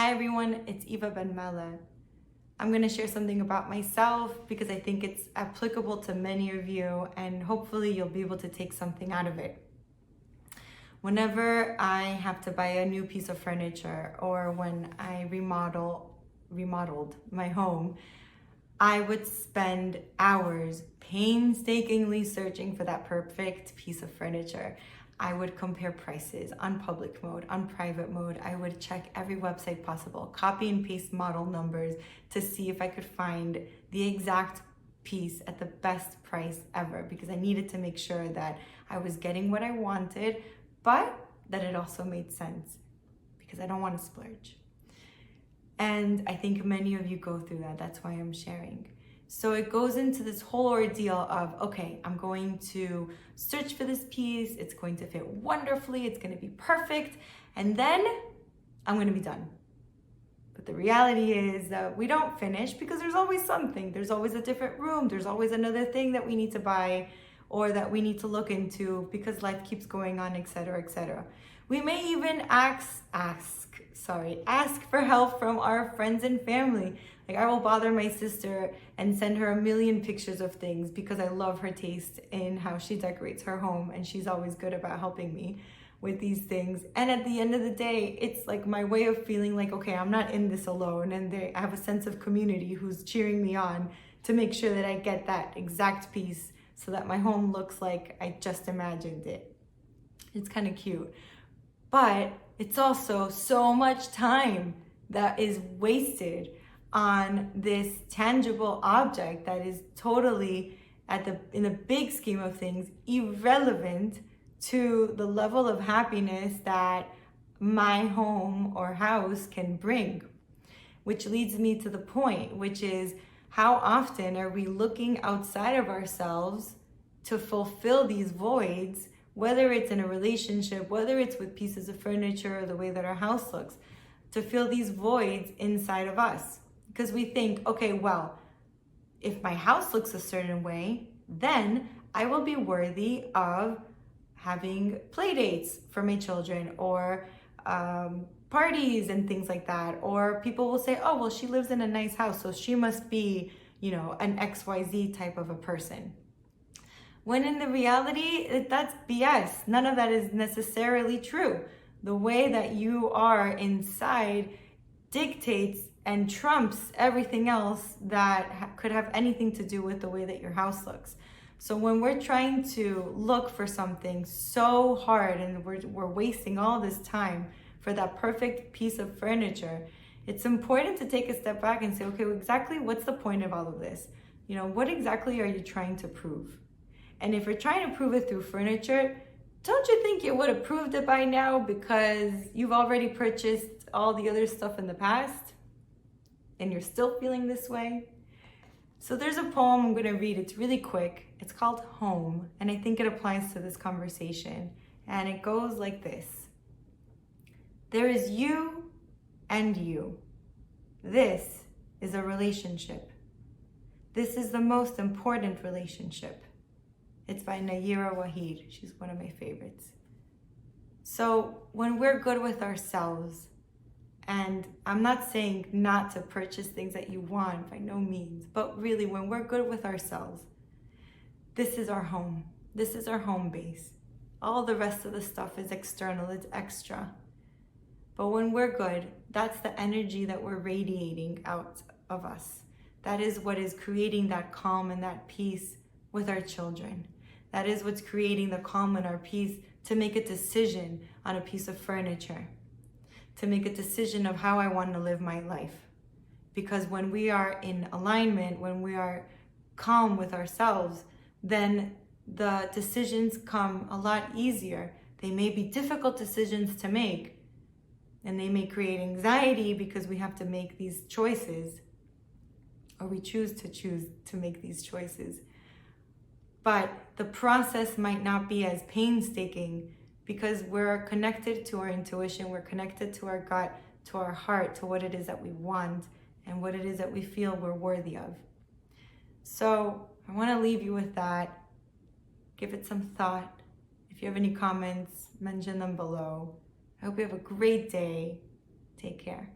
Hi everyone, it's Eva Benmeleh. I'm going to share something about myself because I think it's applicable to many of you and hopefully you'll be able to take something out of it. Whenever I have to buy a new piece of furniture or when I remodeled my home, I would spend hours painstakingly searching for that perfect piece of furniture. I would compare prices on public mode, on private mode. I would check every website possible, copy and paste model numbers to see if I could find the exact piece at the best price ever, because I needed to make sure that I was getting what I wanted, but that it also made sense because I don't want to splurge. And I think many of you go through that. That's why I'm sharing. So it goes into this whole ordeal of, okay, I'm going to search for this piece. It's going to fit wonderfully. It's going to be perfect. And then I'm going to be done. But the reality is that we don't finish because there's always something. There's always a different room. There's always another thing that we need to buy or that we need to look into because life keeps going on, etc., etc. We may even ask for help from our friends and family. Like, I will bother my sister and send her a million pictures of things because I love her taste in how she decorates her home, and she's always good about helping me with these things. And at the end of the day, it's like my way of feeling like, okay, I'm not in this alone, and I have a sense of community who's cheering me on to make sure that I get that exact piece so that my home looks like I just imagined it. It's kind of cute. But it's also so much time that is wasted on this tangible object that is totally, in the big scheme of things, irrelevant to the level of happiness that my home or house can bring. Which leads me to the point, which is, how often are we looking outside of ourselves to fulfill these voids, whether it's in a relationship, whether it's with pieces of furniture or the way that our house looks, to fill these voids inside of us. Because we think, okay, well, if my house looks a certain way, then I will be worthy of having play dates for my children or parties and things like that. Or people will say, oh, well, she lives in a nice house, so she must be, an XYZ type of a person. When in the reality, that's BS. None of that is necessarily true. The way that you are inside dictates and trumps everything else that could have anything to do with the way that your house looks. So when we're trying to look for something so hard and we're wasting all this time for that perfect piece of furniture, it's important to take a step back and say, okay, well, exactly what's the point of all of this? What exactly are you trying to prove? And if you're trying to prove it through furniture, don't you think you would have proved it by now because you've already purchased all the other stuff in the past and you're still feeling this way? So there's a poem I'm going to read. It's really quick. It's called Home, and I think it applies to this conversation. And it goes like this. There is you and you. This is a relationship. This is the most important relationship. It's by Nayyirah Waheed. She's one of my favorites. So when we're good with ourselves, and I'm not saying not to purchase things that you want, by no means, but really when we're good with ourselves, this is our home. This is our home base. All the rest of the stuff is external, it's extra. But when we're good, that's the energy that we're radiating out of us. That is what is creating that calm and that peace with our children. That is what's creating the calm and our peace to make a decision on a piece of furniture, to make a decision of how I want to live my life. Because when we are in alignment, when we are calm with ourselves, then the decisions come a lot easier. They may be difficult decisions to make, and they may create anxiety because we have to make these choices, or we choose to make these choices. But the process might not be as painstaking because we're connected to our intuition, we're connected to our gut, to our heart, to what it is that we want and what it is that we feel we're worthy of. So I want to leave you with that. Give it some thought. If you have any comments, mention them below. I hope you have a great day. Take care.